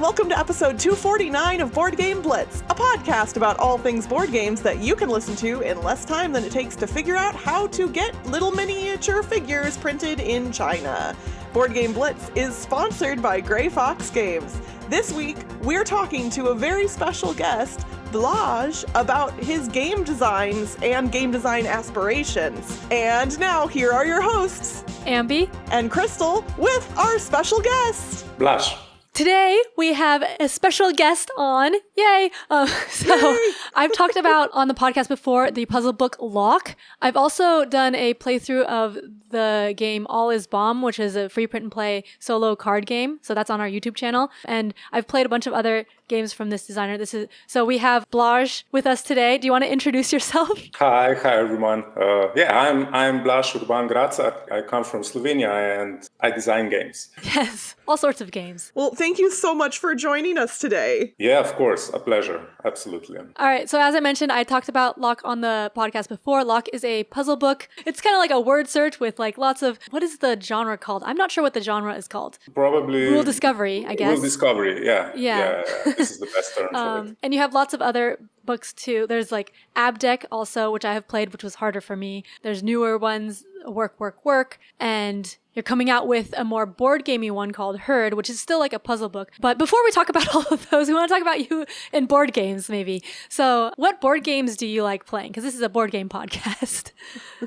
welcome to episode 249 of Board Game Blitz, a podcast about all things board games that you can listen to in less time than it takes to figure out how to get little miniature figures printed in China. Board Game Blitz is sponsored by Gray Fox Games. This week, we're talking to a very special guest, Blaž, about his game designs and game design aspirations. And now, here are your hosts, Ambi and Crystal, with our special guest, Blaž. Today, we have a special guest on. Yay! Yay! I've talked about on the podcast before the puzzle book LOK. I've also done a playthrough of the game All Is Bomb, which is a free print and play solo card game. So that's on our YouTube channel. And I've played a bunch of other games from this designer. So we have Blaž with us today. Do you want to introduce yourself? Hi everyone. I'm Blaž Gracar. I come from Slovenia and I design games. Yes, all sorts of games. Well, thank you so much for joining us today. Yeah, of course. A pleasure. Absolutely. All right. So as I mentioned, I talked about LOK on the podcast before. LOK is a puzzle book. It's kind of like a word search with like lots of, what is the genre called? I'm not sure what the genre is called. Probably Rule discovery, I guess. Rule discovery, yeah. Yeah. This is the best term for it. And you have lots of other books too. There's like Abdec also, which I have played, which was harder for me. There's newer ones, Workworkwork, and you're coming out with a more board gamey one called Herd, which is still like a puzzle book. But before we talk about all of those, we want to talk about you in board games, maybe. So what board games do you like playing? Because this is a board game podcast.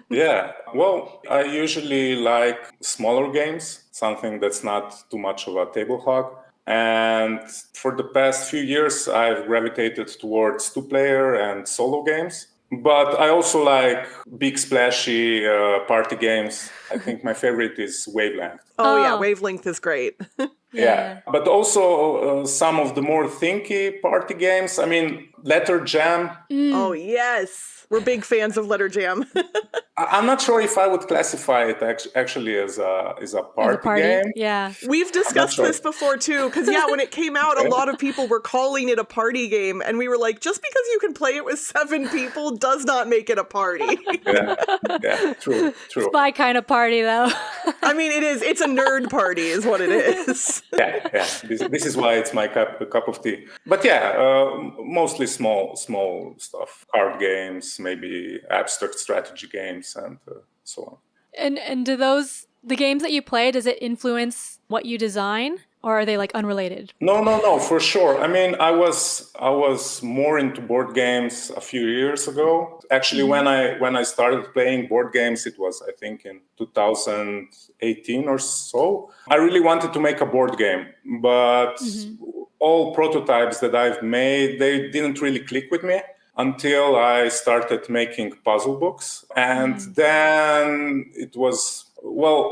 Yeah, well, I usually like smaller games, something that's not too much of a table hog. And for the past few years, I've gravitated towards two-player and solo games. But I also like big, splashy party games. I think my favorite is Wavelength. Oh, yeah, Wavelength is great. Yeah. But also some of the more thinky party games. I mean, Letter Jam. Oh, yes. We're big fans of Letter Jam. I'm not sure if I would classify it actually as a party game. Yeah. We've discussed this before, too, because, when it came out, a lot of people were calling it a party game, and we were like, just because you can play it with 7 people does not make it a party. Yeah, true. It's my kind of party, though. I mean, it is. It's a nerd party is what it is. Yeah. This is why it's my cup of tea. But mostly small stuff. Card games, maybe abstract strategy games, and so on. And do the games that you play, does it influence what you design? Or are they like unrelated? No, for sure. I mean, I was more into board games a few years ago. Actually, when I started playing board games, it was, I think, in 2018 or so. I really wanted to make a board game, but all prototypes that I've made, they didn't really click with me until I started making puzzle books. And then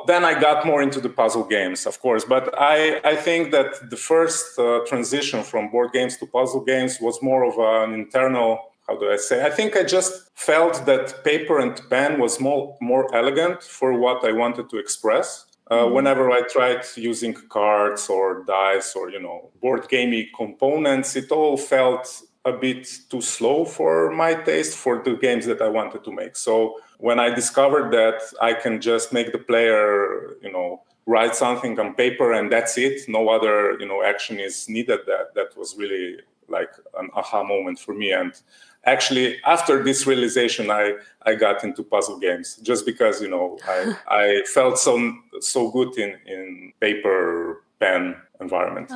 then I got more into the puzzle games, of course. But I think that the first transition from board games to puzzle games was more of an internal, how do I say? I think I just felt that paper and pen was more elegant for what I wanted to express. Whenever I tried using cards or dice or, board gamey components, it all felt a bit too slow for my taste for the games that I wanted to make. So when I discovered that I can just make the player, write something on paper and that's it, no other, action is needed, that was really like an aha moment for me. And actually, after this realization, I got into puzzle games just because, I felt so good in paper, pen environment.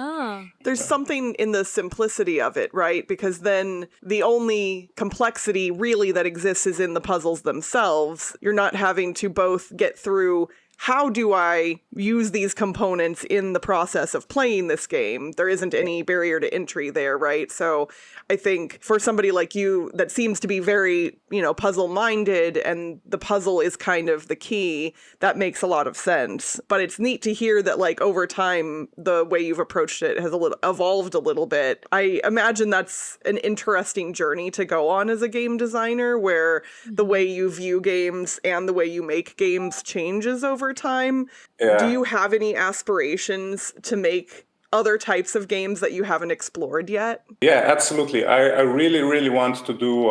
There's something in the simplicity of it, right? Because then the only complexity really that exists is in the puzzles themselves. You're not having to both get through, how do I use these components in the process of playing this game? There isn't any barrier to entry there, right? So I think for somebody like you that seems to be very, puzzle-minded and the puzzle is kind of the key, that makes a lot of sense. But it's neat to hear that, like, over time, the way you've approached it has evolved a little bit. I imagine that's an interesting journey to go on as a game designer, where the way you view games and the way you make games changes over time. Yeah. Do you have any aspirations to make other types of games that you haven't explored yet? Yeah, absolutely. I really, really want to do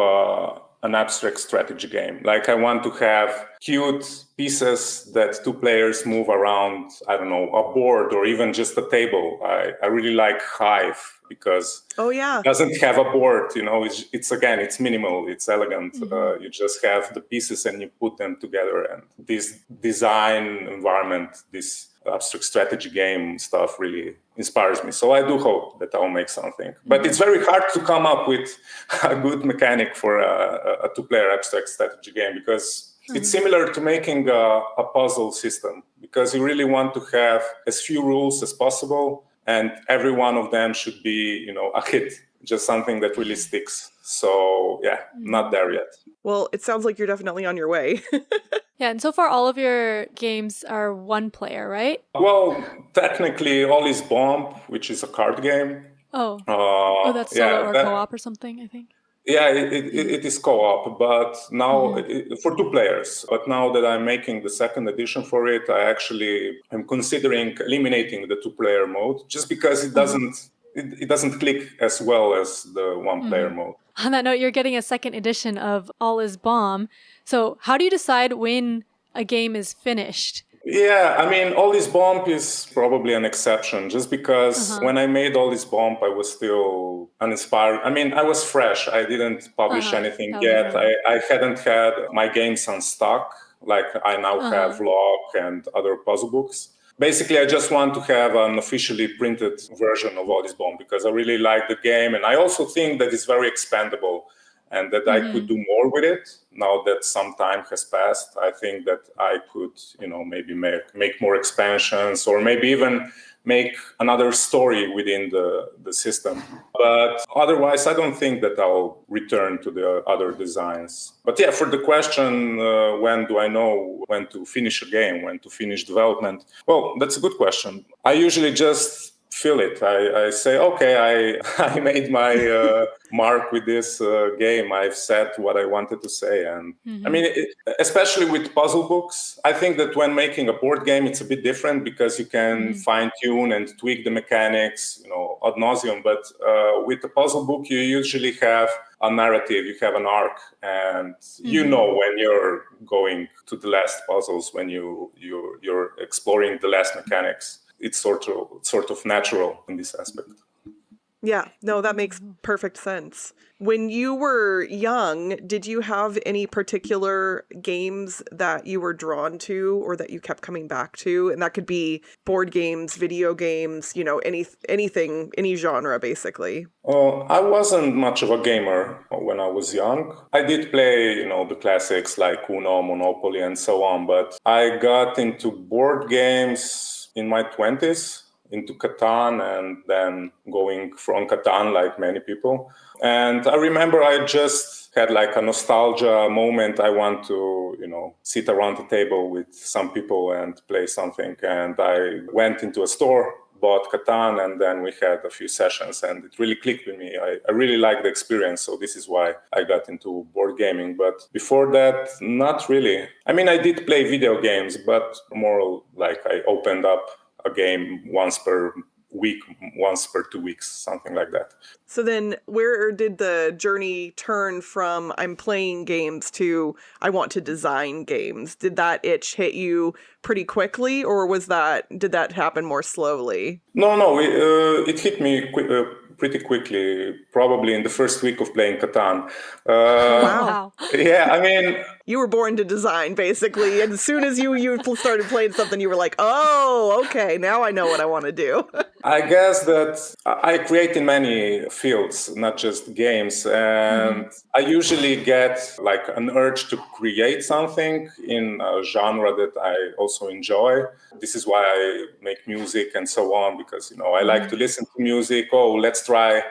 an abstract strategy game. Like I want to have cute pieces that two players move around, I don't know, a board or even just a table. I really like Hive because it doesn't have a board, it's minimal, it's elegant. You just have the pieces and you put them together, and this design environment, this abstract strategy game stuff really inspires me. So I do hope that I'll make something. But it's very hard to come up with a good mechanic for a two-player abstract strategy game, because it's similar to making a puzzle system, because you really want to have as few rules as possible, and every one of them should be, a hit, just something that really sticks. So yeah, not there yet. Well, it sounds like you're definitely on your way. Yeah, and so far all of your games are one player, right? Well, technically, All Is Bomb, which is a card game. That's solo or co-op or something, I think. Yeah, it is co-op, but now for two players. But now that I'm making the second edition for it, I actually am considering eliminating the two-player mode, just because it doesn't click as well as the one-player mode. On that note, you're getting a second edition of All Is Bomb. So how do you decide when a game is finished? Yeah, I mean, All This Bomb is probably an exception, just because when I made All This Bomb, I was still uninspired. I mean, I was fresh. I didn't publish anything yet. I hadn't had my games unstuck, like I now have LOK and other puzzle books. Basically, I just want to have an officially printed version of All This Bomb, because I really like the game. And I also think that it's very expandable, and that I could do more with it. Now that some time has passed, I think that I could, maybe make more expansions, or maybe even make another story within the system. But otherwise, I don't think that I'll return to the other designs. But yeah, for the question, when do I know when to finish a game, when to finish development? Well, that's a good question. I usually just feel it. I say, okay, I made my mark with this game. I've said what I wanted to say. And I mean, especially with puzzle books, I think that when making a board game, it's a bit different, because you can fine tune and tweak the mechanics, ad nauseum. But with a puzzle book, you usually have a narrative, you have an arc, and when you're going to the last puzzles, when you're exploring the last mechanics. It's sort of natural in this aspect. Yeah, no, that makes perfect sense. When you were young, did you have any particular games that you were drawn to or that you kept coming back to? And that could be board games, video games, anything, any genre, basically. I wasn't much of a gamer when I was young. I did play, the classics like Uno, Monopoly, and so on. But I got into board games in my 20s, into Catan, and then going from Catan like many people. And I remember I just had like a nostalgia moment. I want to, sit around the table with some people and play something. And I went into a store, bought Catan, and then we had a few sessions, and it really clicked with me. I really liked the experience, so this is why I got into board gaming. But before that, not really. I mean, I did play video games, but more like I opened up a game once per week, once per 2 weeks, something like that. So then where did the journey turn from I'm playing games to I want to design games? Did that itch hit you pretty quickly, or did that happen more slowly? No, it hit me pretty quickly, probably in the first week of playing Catan. Wow. Yeah, I mean... You were born to design, basically. And as soon as you started playing something, you were like, oh, okay, now I know what I want to do. I guess that I create in many fields, not just games. And I usually get like an urge to create something in a genre that I also enjoy. This is why I make music and so on, because, I like to listen to music. Oh, let's try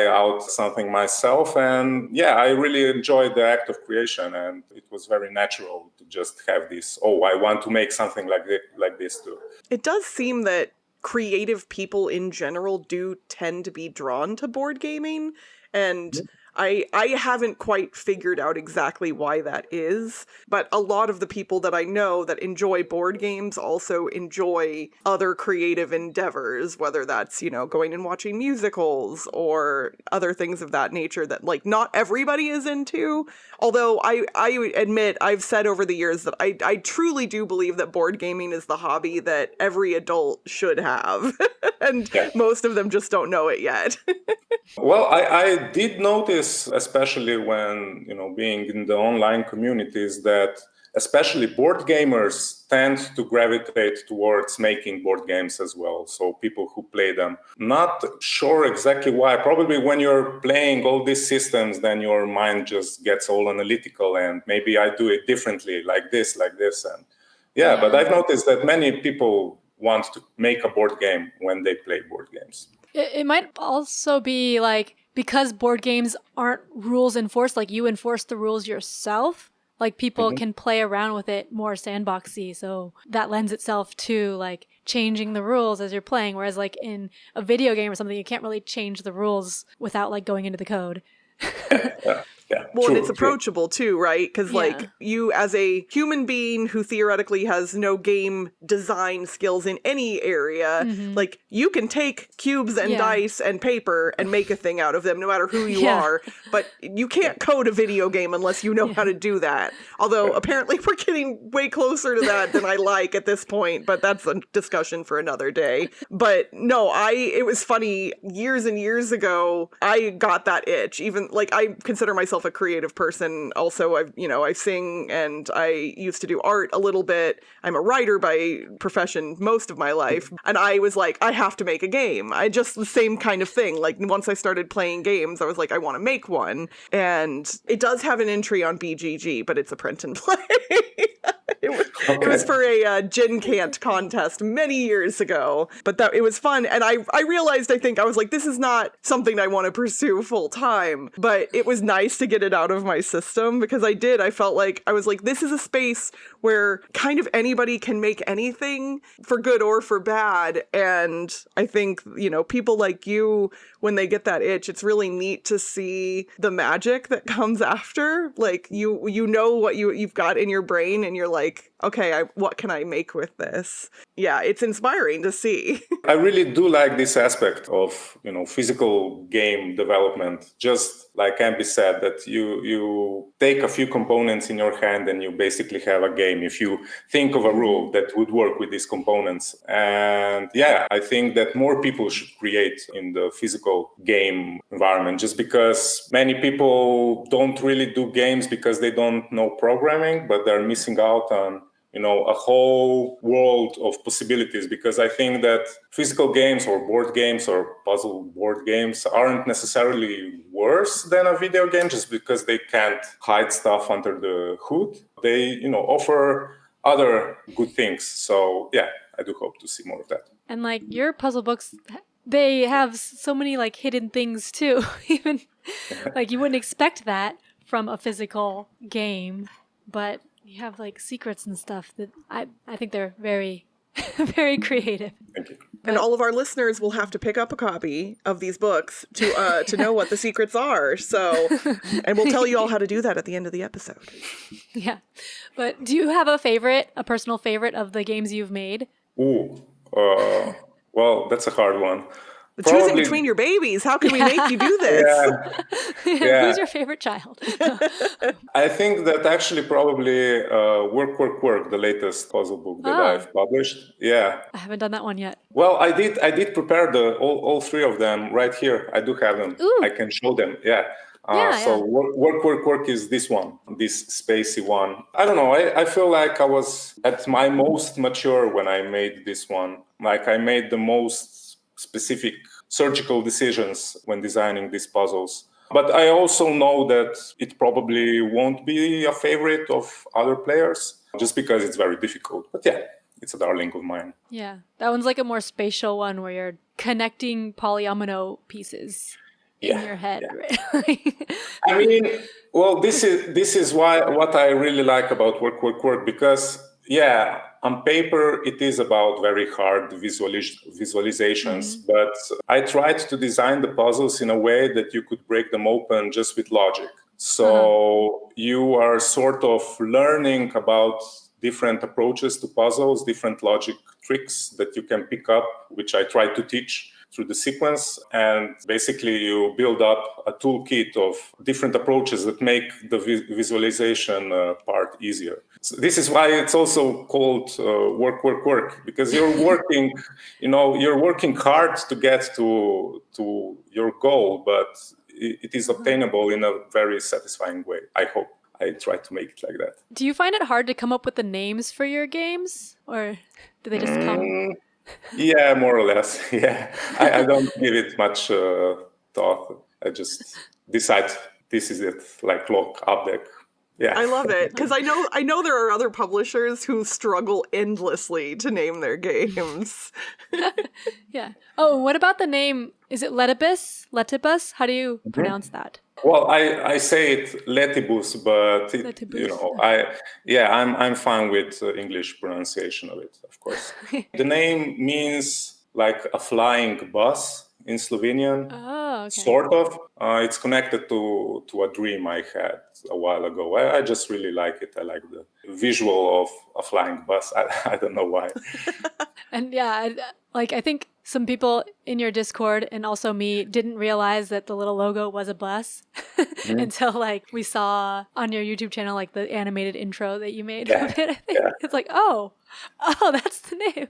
out something myself. And yeah, I really enjoyed the act of creation, and it was very natural to just have this, I want to make something like this too. It does seem that creative people in general do tend to be drawn to board gaming. And I haven't quite figured out exactly why that is, but a lot of the people that I know that enjoy board games also enjoy other creative endeavors, whether that's, going and watching musicals or other things of that nature that like not everybody is into. Although I admit, I've said over the years that I truly do believe that board gaming is the hobby that every adult should have. And most of them just don't know it yet. Well, I did notice, especially when, being in the online communities, that especially board gamers tend to gravitate towards making board games as well. So people who play them. Not sure exactly why. Probably when you're playing all these systems, then your mind just gets all analytical and maybe I do it differently, like this. And but I've noticed that many people want to make a board game when they play board games. It might also be like, because board games aren't rules enforced, like you enforce the rules yourself, like people can play around with it more sandboxy. So that lends itself to like changing the rules as you're playing. Whereas like in a video game or something, you can't really change the rules without like going into the code. Well, and it's approachable too, right? Because like you as a human being who theoretically has no game design skills in any area, like you can take cubes and dice and paper and make a thing out of them no matter who you are. But you can't code a video game unless you know how to do that. Although apparently we're getting way closer to that than I like at this point, but that's a discussion for another day. But no, it was funny, years and years ago, I got that itch. Even like I consider myself a creative person. Also, I sing and I used to do art a little bit. I'm a writer by profession most of my life. And I was like, I have to make a game. I just the same kind of thing. Like once I started playing games, I was like, I want to make one. And it does have an entry on BGG, but it's a print and play. It was for a Gin Cant contest many years ago, but it was fun. And I realized, I was like, this is not something I want to pursue full time, but it was nice to get it out of my system because I felt like, I was like, this is a space where kind of anybody can make anything for good or for bad. And I think, people like you, when they get that itch, it's really neat to see the magic that comes after. Like you know what you've got in your brain and you're like, okay, what can I make with this? Yeah, it's inspiring to see. I really do like this aspect of, physical game development. Just like Ambi said, that you take a few components in your hand and you basically have a game. If you think of a rule that would work with these components. And I think that more people should create in the physical game environment, just because many people don't really do games because they don't know programming, but they're missing out on a whole world of possibilities, because I think that physical games or board games or puzzle board games aren't necessarily worse than a video game just because they can't hide stuff under the hood. They, offer other good things. So I do hope to see more of that. And like your puzzle books, they have so many like hidden things too. Even like you wouldn't expect that from a physical game, but you have like secrets and stuff that I think they're very, very creative. Thank you. And all of our listeners will have to pick up a copy of these books to know what the secrets are. So, and we'll tell you all how to do that at the end of the episode. Yeah. But do you have a personal favorite of the games you've made? Well, that's a hard one. Choosing between your babies. How can we make you do this? Who's your favorite child? I think that actually probably Workworkwork, the latest puzzle book that I've published. Yeah. I haven't done that one yet. Well, I did prepare all three of them right here. I do have them. Ooh. I can show them. So Workworkwork is this one, this spacey one. I don't know. I feel like I was at my most mature when I made this one. Like I made the most specific surgical decisions when designing these puzzles. But I also know that it probably won't be a favorite of other players just because it's very difficult. But it's a darling of mine. Yeah, that one's like a more spatial one where you're connecting polyomino pieces in your head. Right? I mean, well, this is what I really like about Workworkwork, because yeah, on paper, it is about very hard visualizations, but I tried to design the puzzles in a way that you could break them open just with logic. So you are sort of learning about different approaches to puzzles, different logic tricks that you can pick up, which I try to teach through the sequence. And basically you build up a toolkit of different approaches that make the visualization part easier. So this is why it's also called work, because you're working, you're working hard to get to your goal, but it is obtainable in a very satisfying way. I hope I try to make it like that. Do you find it hard to come up with the names for your games, or do they just come? Yeah, more or less. Yeah, I don't give it much thought. I just decide this is it, like LOK, Abdec. Yeah, I love it because I know there are other publishers who struggle endlessly to name their games. Yeah. Oh, what about the name? Is it Letibus? Letibus? How do you pronounce that? Well, I say it Letibus, but I'm fine with English pronunciation of it, of course. The name means like a flying bus in Slovenian. Oh, okay. Sort of. It's connected to a dream I had a while ago. I just really like it. I like the visual of a flying bus. I don't know why. And yeah, I think some people in your Discord and also me didn't realize that the little logo was a bus until we saw on your YouTube channel the animated intro that you made of it. I think it's oh, that's the name.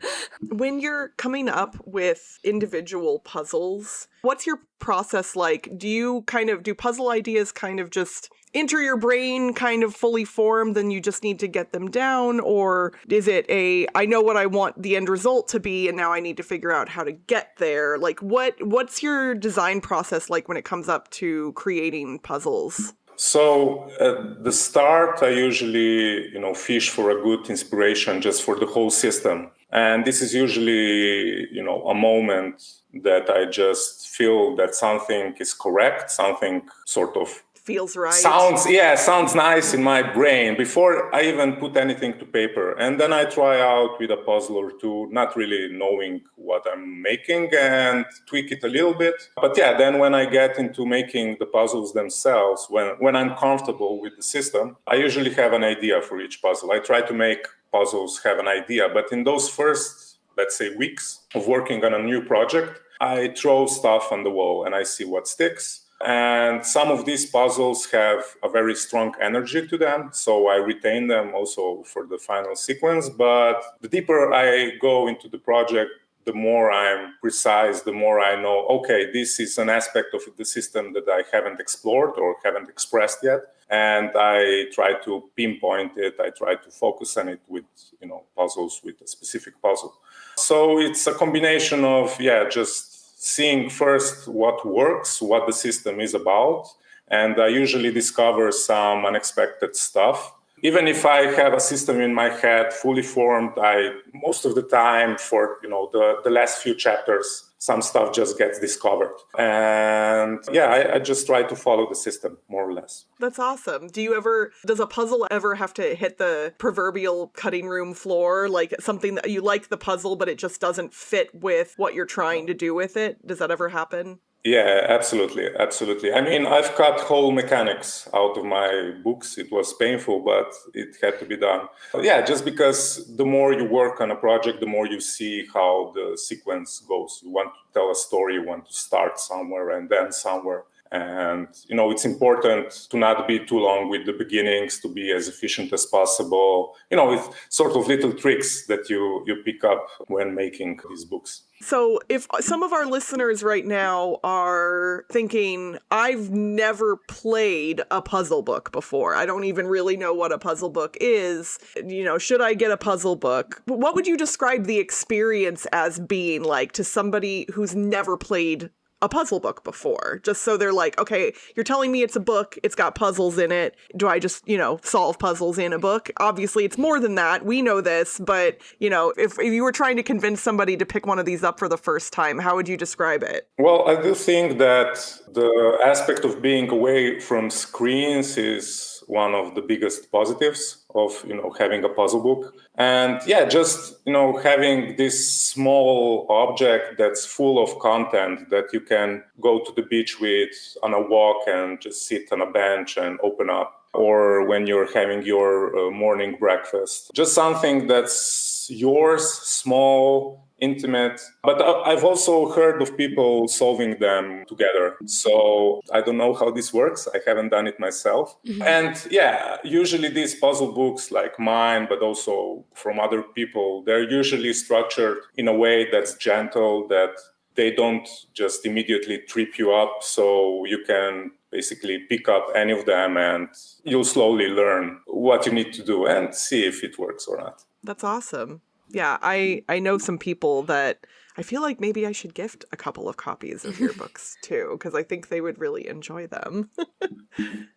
When you're coming up with individual puzzles, what's your process like? Do puzzle ideas kind of just enter your brain kind of fully formed, then you just need to get them down? Or is it I know what I want the end result to be, and now I need to figure out how to get there? What's your design process like when it comes up to creating puzzles? So at the start, I usually, fish for a good inspiration just for the whole system. And this is usually, a moment that I just feel that something is correct, something sort of feels right. Sounds nice in my brain before I even put anything to paper. And then I try out with a puzzle or two, not really knowing what I'm making, and tweak it a little bit. But then when I get into making the puzzles themselves, when I'm comfortable with the system, I usually have an idea for each puzzle. I try to make puzzles have an idea. But in those first, let's say, weeks of working on a new project, I throw stuff on the wall and I see what sticks. And some of these puzzles have a very strong energy to them, so I retain them also for the final sequence. But the deeper I go into the project, the more I'm precise, the more I know, okay, this is an aspect of the system that I haven't explored or haven't expressed yet. And I try to pinpoint it. I try to focus on it with, puzzles with a specific puzzle. So it's a combination of, just seeing first what works, what the system is about, and I usually discover some unexpected stuff. Even if I have a system in my head fully formed, most of the time for the last few chapters, some stuff just gets discovered. And I just try to follow the system more or less. That's awesome. Does a puzzle ever have to hit the proverbial cutting room floor? Like something that you like the puzzle, but it just doesn't fit with what you're trying to do with it? Does that ever happen? Yeah, absolutely. Absolutely. I mean, I've cut whole mechanics out of my books. It was painful, but it had to be done. Just because the more you work on a project, the more you see how the sequence goes. You want to tell a story, you want to start somewhere and then somewhere. And, it's important to not be too long with the beginnings, to be as efficient as possible, with sort of little tricks that you pick up when making these books. So if some of our listeners right now are thinking, I've never played a puzzle book before, I don't even really know what a puzzle book is, should I get a puzzle book? What would you describe the experience as being like to somebody who's never played a puzzle book before? Just so they're like, okay, you're telling me it's a book, it's got puzzles in it. Do I just, solve puzzles in a book? Obviously, it's more than that. We know this, but, if you were trying to convince somebody to pick one of these up for the first time, how would you describe it? Well, I do think that the aspect of being away from screens is one of the biggest positives of, having a puzzle book. And just, having this small object that's full of content that you can go to the beach with on a walk and just sit on a bench and open up, or when you're having your morning breakfast. Just something that's yours, small, intimate. But I've also heard of people solving them together. So I don't know how this works. I haven't done it myself. And usually these puzzle books like mine, but also from other people, they're usually structured in a way that's gentle, that they don't just immediately trip you up. So you can basically pick up any of them and you'll slowly learn what you need to do and see if it works or not. That's awesome. Yeah, I know some people that I feel like maybe I should gift a couple of copies of your books too, because I think they would really enjoy them.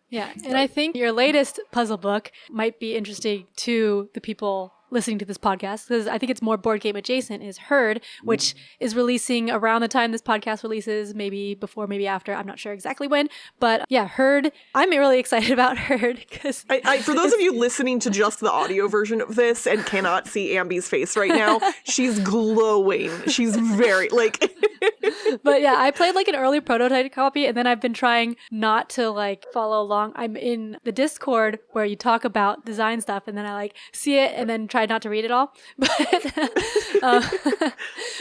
Yeah, and I think your latest puzzle book might be interesting to the people listening to this podcast, because I think it's more board game adjacent, is Herd, which is releasing around the time this podcast releases, maybe before, maybe after. I'm not sure exactly when, but Herd. I'm really excited about Herd because for those of you listening to just the audio version of this and cannot see Ambi's face right now, she's glowing. She's very But I played an early prototype copy, and then I've been trying not to follow along. I'm in the Discord where you talk about design stuff, and then I see it and then try not to read it all.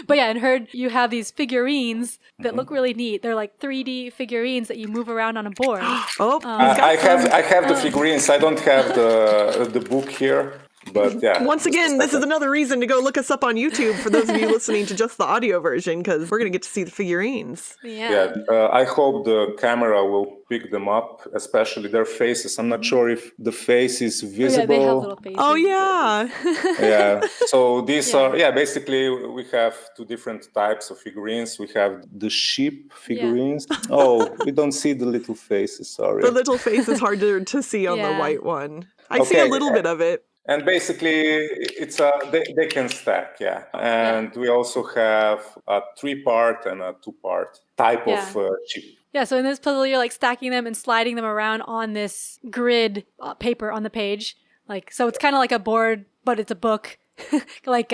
But in Herd, you have these figurines that look really neat. They're 3D figurines that you move around on a board. I have the figurines. I don't have the book here. But once again, this is another reason to go look us up on YouTube for those of you listening to just the audio version, because we're going to get to see the figurines. I hope the camera will pick them up, especially their faces. I'm not sure if the face is visible. They have little faces. Oh, yeah. So these are, basically we have two different types of figurines. We have the sheep figurines. Oh, we don't see the little faces, sorry. The little face is harder to see on the white one. I see a little bit of it. And basically, it's they can stack, And we also have a 3-part and a 2-part type of chip. Yeah, so in this puzzle, you're stacking them and sliding them around on this grid paper on the page. So it's kind of like a board, but it's a book, like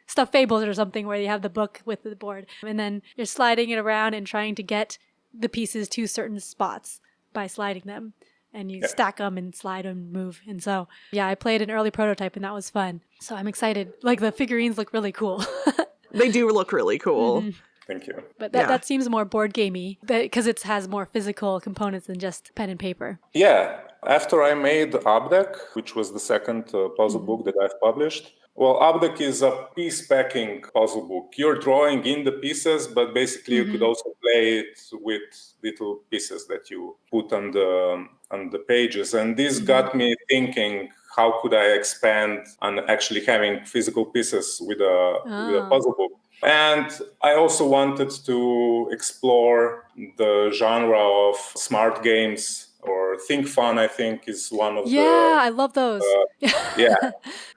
Stuffed Fables or something, where you have the book with the board. And then you're sliding it around and trying to get the pieces to certain spots by sliding them. And you stack them and slide and move. And so, I played an early prototype and that was fun. So I'm excited. The figurines look really cool. They do look really cool. Mm-hmm. Thank you. But that seems more board gamey because it has more physical components than just pen and paper. Yeah. After I made Abdec, which was the second puzzle book that I've published, Abdec is a piece packing puzzle book. You're drawing in the pieces, but basically you could also play it with little pieces that you put on the pages. And this got me thinking, how could I expand on actually having physical pieces with a puzzle book? And I also wanted to explore the genre of smart games, or Think Fun, I think, is one of the... Yeah, I love those.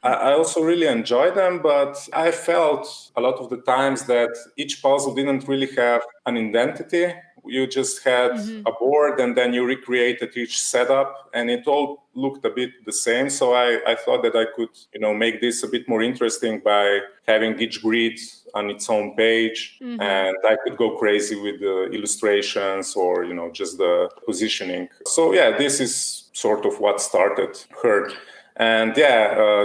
I also really enjoy them, but I felt a lot of the times that each puzzle didn't really have an identity. You just had a board and then you recreated each setup and it all looked a bit the same. So I thought that I could, make this a bit more interesting by having each grid on its own page. And I could go crazy with the illustrations or, just the positioning. So this is sort of what started Herd. And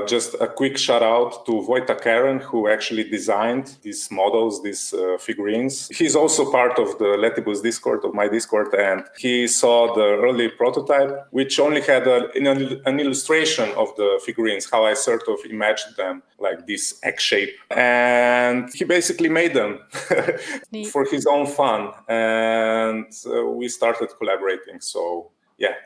just a quick shout out to Vojta Karen, who actually designed these models, these figurines. He's also part of the Letibus Discord, of my Discord, and he saw the early prototype, which only had an illustration of the figurines, how I sort of imagined them, like this egg shape. And he basically made them for his own fun. And we started collaborating. So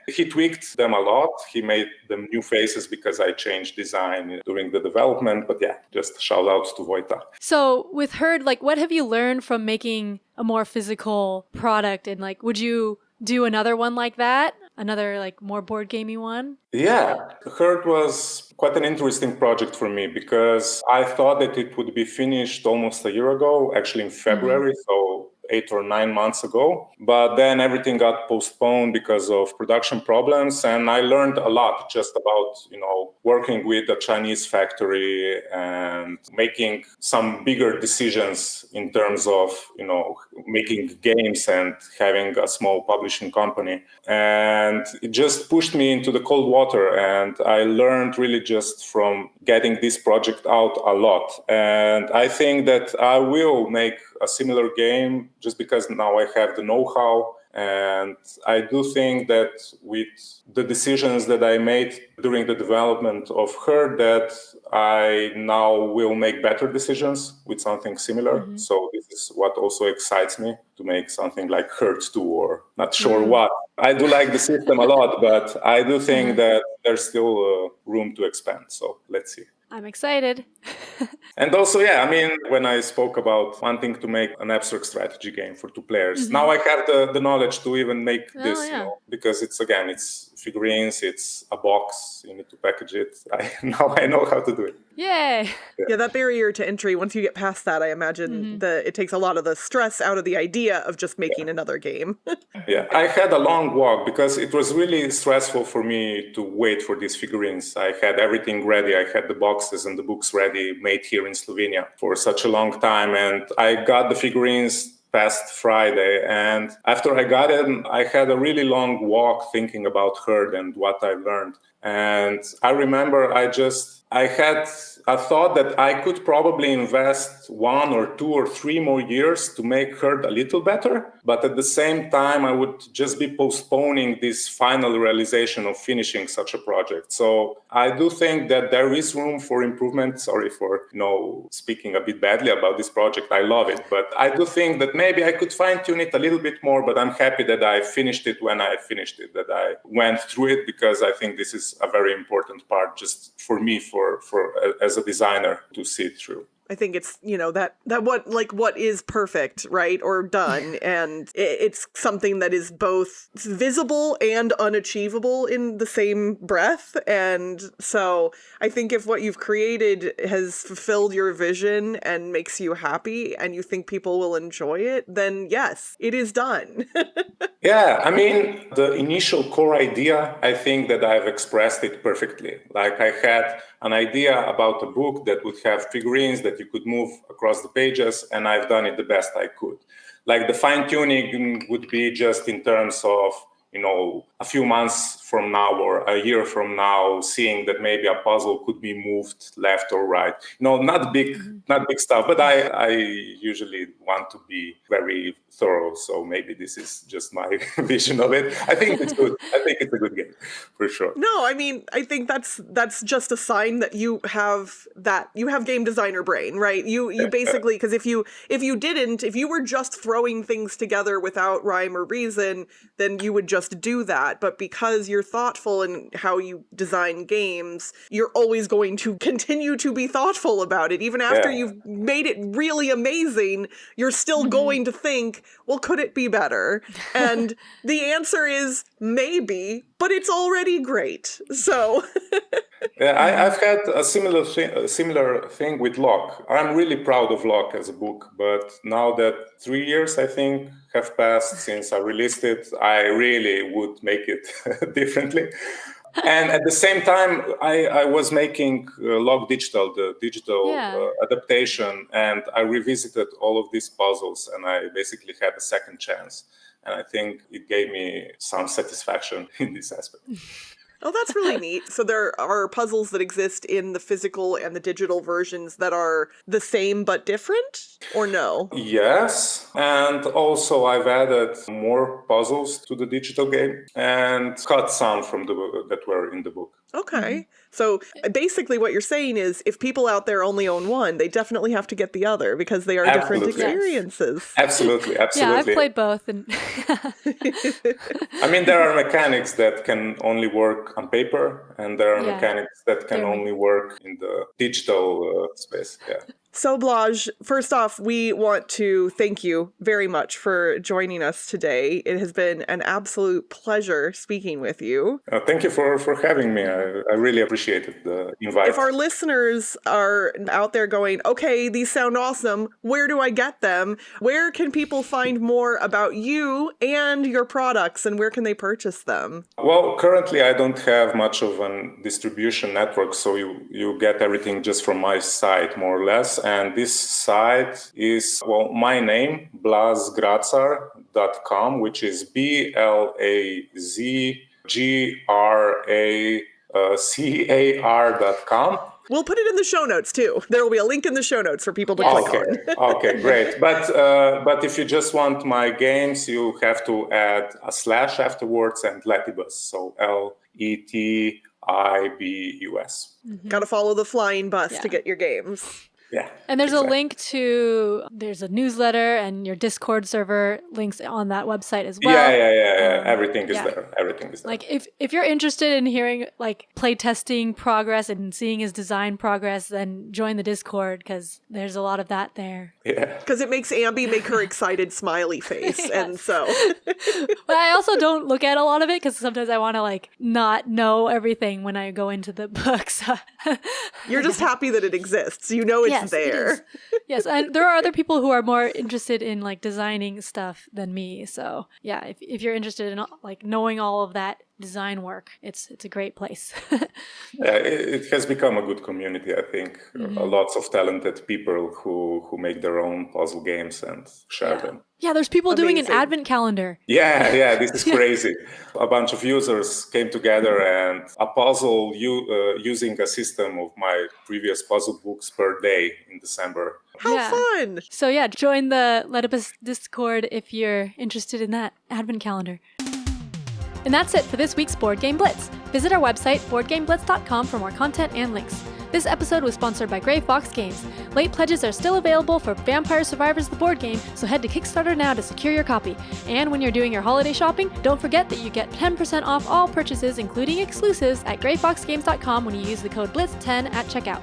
he tweaked them a lot. He made them new faces because I changed design during the development. But just shout out to Vojta. So with Herd, what have you learned from making a more physical product? And would you do another one like that? Another more board gamey one? Yeah, Herd was quite an interesting project for me because I thought that it would be finished almost a year ago, actually in February. So 8 or 9 months ago. But then everything got postponed because of production problems. And I learned a lot just about, working with a Chinese factory and making some bigger decisions in terms of, making games and having a small publishing company. And it just pushed me into the cold water. And I learned really just from getting this project out a lot. And I think that I will make a similar game just because now I have the know-how. And I do think that with the decisions that I made during the development of Her, that I now will make better decisions with something similar. Mm-hmm. So this is what also excites me, to make something like Her 2 or not sure what. I do like the system a lot, but I do think that there's still room to expand. So let's see. I'm excited. And also, when I spoke about wanting to make an abstract strategy game for 2 players, now I have the knowledge to even make this, because it's figurines, it's a box, you need to package it. Now I know how to do it. Yay! Yeah, that barrier to entry, once you get past that, I imagine that it takes a lot of the stress out of the idea of just making another game. Yeah, I had a long walk because it was really stressful for me to wait for these figurines. I had everything ready. I had the boxes and the books ready, made here in Slovenia for such a long time. And I got the figurines past Friday. And after I got it, I had a really long walk thinking about Her and what I learned. And I remember I had a thought that I could probably invest 1 or 2 or 3 more years to make Her a little better. But at the same time, I would just be postponing this final realization of finishing such a project. So I do think that there is room for improvement. Sorry for, speaking a bit badly about this project. I love it. But I do think that maybe I could fine-tune it a little bit more. But I'm happy that I finished it when I finished it, that I went through it, because I think this is a very important part just for me, for as a designer, to see it through. I think it's, what is perfect, right? Or done. And it's something that is both visible and unachievable in the same breath. And so I think if what you've created has fulfilled your vision and makes you happy and you think people will enjoy it, then yes, it is done. Yeah, the initial core idea, I think that I've expressed it perfectly. Like, I had an idea about a book that would have figurines that you could move across the pages, and I've done it the best I could. Like, the fine-tuning would be just in terms of, a few months from now or a year from now, seeing that maybe a puzzle could be moved left or right. Not big stuff, but I usually want to be very thorough. So maybe this is just my vision of it. I think it's good. I think it's a good game, for sure. No, I think that's just a sign that you have game designer brain, right? You basically, because if you were just throwing things together without rhyme or reason, then you would just do that. But because you're thoughtful in how you design games, you're always going to continue to be thoughtful about it. Even after you've made it really amazing, you're still going to think, well, could it be better? And the answer is maybe, but it's already great. So yeah, I've had a similar thing with LOK. I'm really proud of LOK as a book, but now that 3 years, I think, have passed since I released it, I really would make it differently. And at the same time, I was making LOK Digital, the digital adaptation, and I revisited all of these puzzles, and I basically had a second chance. And I think it gave me some satisfaction in this aspect. Oh, that's really neat. So there are puzzles that exist in the physical and the digital versions that are the same but different, or no? Yes. And also I've added more puzzles to the digital game and cut some from that were in the book. Okay. So basically what you're saying is if people out there only own one, they definitely have to get the other because they are different experiences. Absolutely. Yeah, I've played both. And there are mechanics that can only work on paper, and there are mechanics that can only work in the digital space. Yeah. So, Blaž, first off, we want to thank you very much for joining us today. It has been an absolute pleasure speaking with you. Thank you for having me. I really appreciate appreciated the invite. If our listeners are out there going, okay, these sound awesome, where do I get them? Where can people find more about you and your products, and where can they purchase them? Well, currently I don't have much of a distribution network, so you get everything just from my site, more or less. And this site is, well, my name, blazgracar.com, which is BLAZGRACAR.com. We'll put it in the show notes too. There will be a link in the show notes for people to click on. Okay, great. But if you just want my games, you have to add a slash afterwards and Letibus. So LETIBUS. Got to follow the flying bus to get your games. Yeah. And there's a link to, there's a newsletter and your Discord server links on that website as well. Yeah. Everything is there. Everything is there. Like if you're interested in hearing like play testing progress and seeing his design progress, then join the Discord because there's a lot of that there. Yeah. Because it makes Ambi make her excited smiley face. Yes. And so. But I also don't look at a lot of it because sometimes I want to like not know everything when I go into the books. You're just happy that it exists. You know it's there. Yes, and there are other people who are more interested in like designing stuff than me. So yeah, if you're interested in like knowing all of that design work, it's a great place. Yeah, it has become a good community, I think. Lots of talented people who make their own puzzle games and share them. Yeah, there's people doing an advent calendar. Yeah, this is crazy. A bunch of users came together and a puzzle using a system of my previous puzzle books per day in December. How fun! So yeah, join the Letibus Discord if you're interested in that advent calendar. And that's it for this week's Board Game Blitz. Visit our website, boardgameblitz.com, for more content and links. This episode was sponsored by Gray Fox Games. Late pledges are still available for Vampire Survivors the board game, so head to Kickstarter now to secure your copy. And when you're doing your holiday shopping, don't forget that you get 10% off all purchases, including exclusives, at grayfoxgames.com when you use the code BLITZ10 at checkout.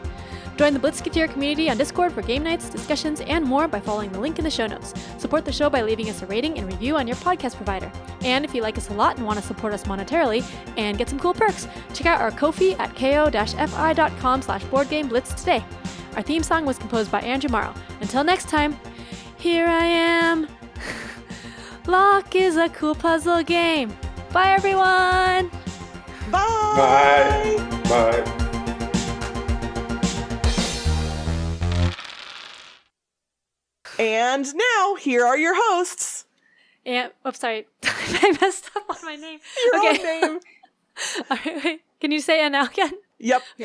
Join the Blitzketeer community on Discord for game nights, discussions, and more by following the link in the show notes. Support the show by leaving us a rating and review on your podcast provider. And if you like us a lot and want to support us monetarily and get some cool perks, check out our Ko-fi at ko-fi.com/boardgameblitz today. Our theme song was composed by Andrew Morrow. Until next time, here I am. LOK is a cool puzzle game. Bye, everyone. Bye. Bye. And now, here are your hosts. And, sorry. I messed up on my name. Your own name. All right, wait. Can you say it now again? Yep.